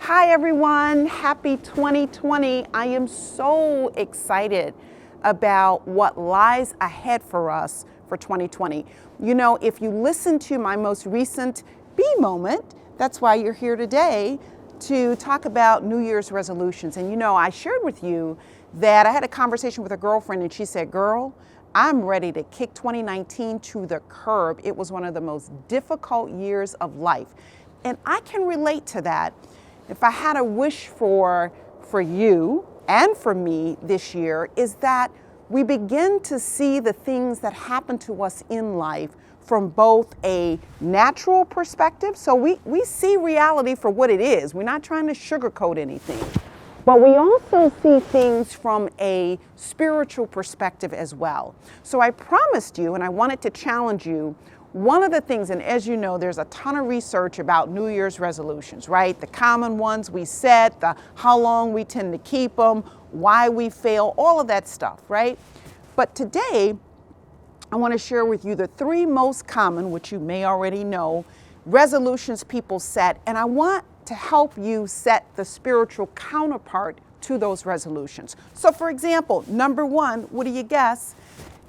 Hi everyone, happy 2020. I am so excited about what lies ahead for us for 2020. You know, if you listen to my most recent B moment, that's why you're here today to talk about New Year's resolutions. And you know, I shared with you that I had a conversation with a girlfriend and she said, girl, I'm ready to kick 2019 to the curb. It was one of the most difficult years of life. And I can relate to that. If I had a wish for you and for me this year, is that we begin to see the things that happen to us in life from both a natural perspective. So we see reality for what it is. We're not trying to sugarcoat anything. But we also see things from a spiritual perspective as well. So I promised you, and I wanted to challenge you, one of the things, and as you know, there's a ton of research about New Year's resolutions, right? The common ones we set, how long we tend to keep them, why we fail, all of that stuff, right? But today, I want to share with you the three most common, which you may already know, resolutions people set, and I want to help you set the spiritual counterpart to those resolutions. So for example, number one, what do you guess?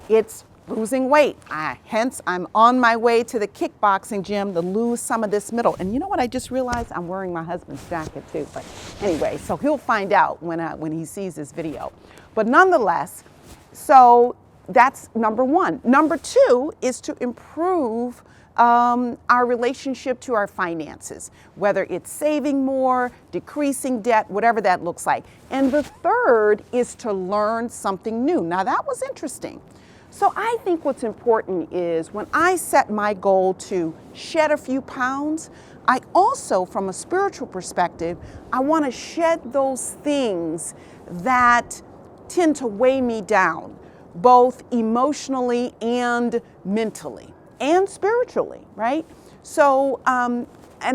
It's losing weight. Hence, I'm on my way to the kickboxing gym to lose some of this middle. And you know what I just realized? I'm wearing my husband's jacket too. But anyway, so he'll find out when he sees this video. But nonetheless, so that's number one. Number two is to improve our relationship to our finances, whether it's saving more, decreasing debt, whatever that looks like. And the third is to learn something new. Now that was interesting. So I think what's important is when I set my goal to shed a few pounds, I also, from a spiritual perspective, I want to shed those things that tend to weigh me down, both emotionally and mentally and spiritually, right? So, and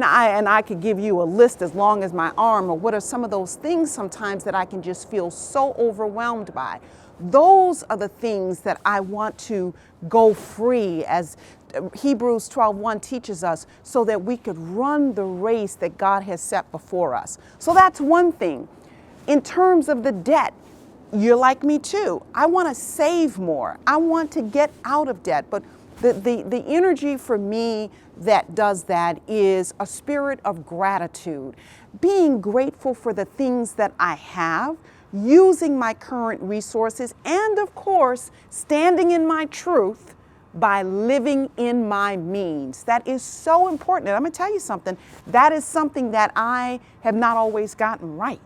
I could give you a list as long as my arm of what are some of those things sometimes that I can just feel so overwhelmed by. Those are the things that I want to go free, as Hebrews 12:1 teaches us, so that we could run the race that God has set before us. So that's one thing. In terms of the debt, you're like me too. I want to save more. I want to get out of debt. But the energy for me that does that is a spirit of gratitude, being grateful for the things that I have, using my current resources, and of course, standing in my truth by living in my means. That is so important. And I'm going to tell you something, that is something that I have not always gotten right.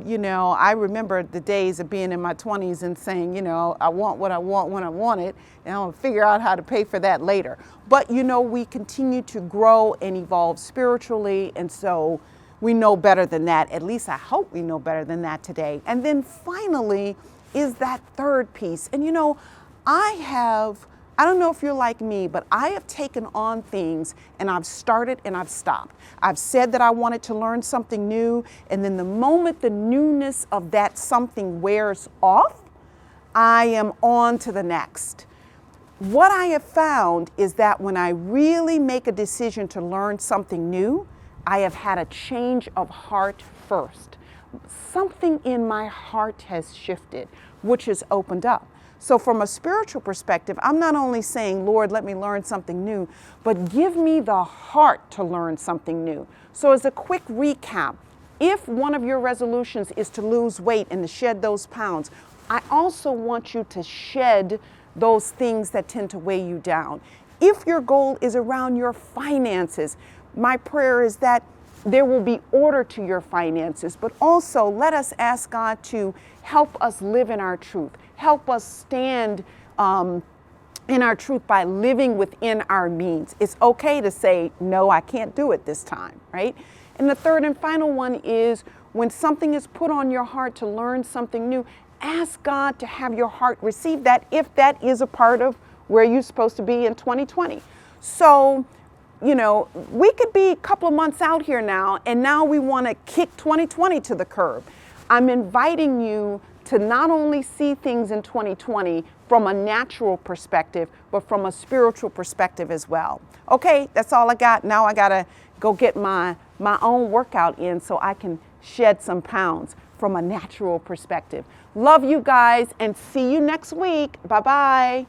You know, I remember the days of being in my 20s and saying, you know, I want what I want when I want it, and I'll figure out how to pay for that later. But, you know, we continue to grow and evolve spiritually, and so we know better than that. At least I hope we know better than that today. And then finally is that third piece. And, you know, I don't know if you're like me, but I have taken on things and I've started and I've stopped. I've said that I wanted to learn something new, and then the moment the newness of that something wears off, I am on to the next. What I have found is that when I really make a decision to learn something new, I have had a change of heart first. Something in my heart has shifted, which has opened up. So from a spiritual perspective, I'm not only saying, Lord, let me learn something new, but give me the heart to learn something new. So as a quick recap, if one of your resolutions is to lose weight and to shed those pounds, I also want you to shed those things that tend to weigh you down. If your goal is around your finances, my prayer is that there will be order to your finances, but also let us ask God to help us live in our truth. Help us stand in our truth by living within our means. It's okay to say, no, I can't do it this time, right? And the third and final one is when something is put on your heart to learn something new, ask God to have your heart receive that if that is a part of where you're supposed to be in 2020. So, you know, we could be a couple of months out here now, and now we want to kick 2020 to the curb. I'm inviting you to not only see things in 2020 from a natural perspective, but from a spiritual perspective as well. Okay, that's all I got. Now I got to go get my own workout in so I can shed some pounds from a natural perspective. Love you guys and see you next week. Bye-bye.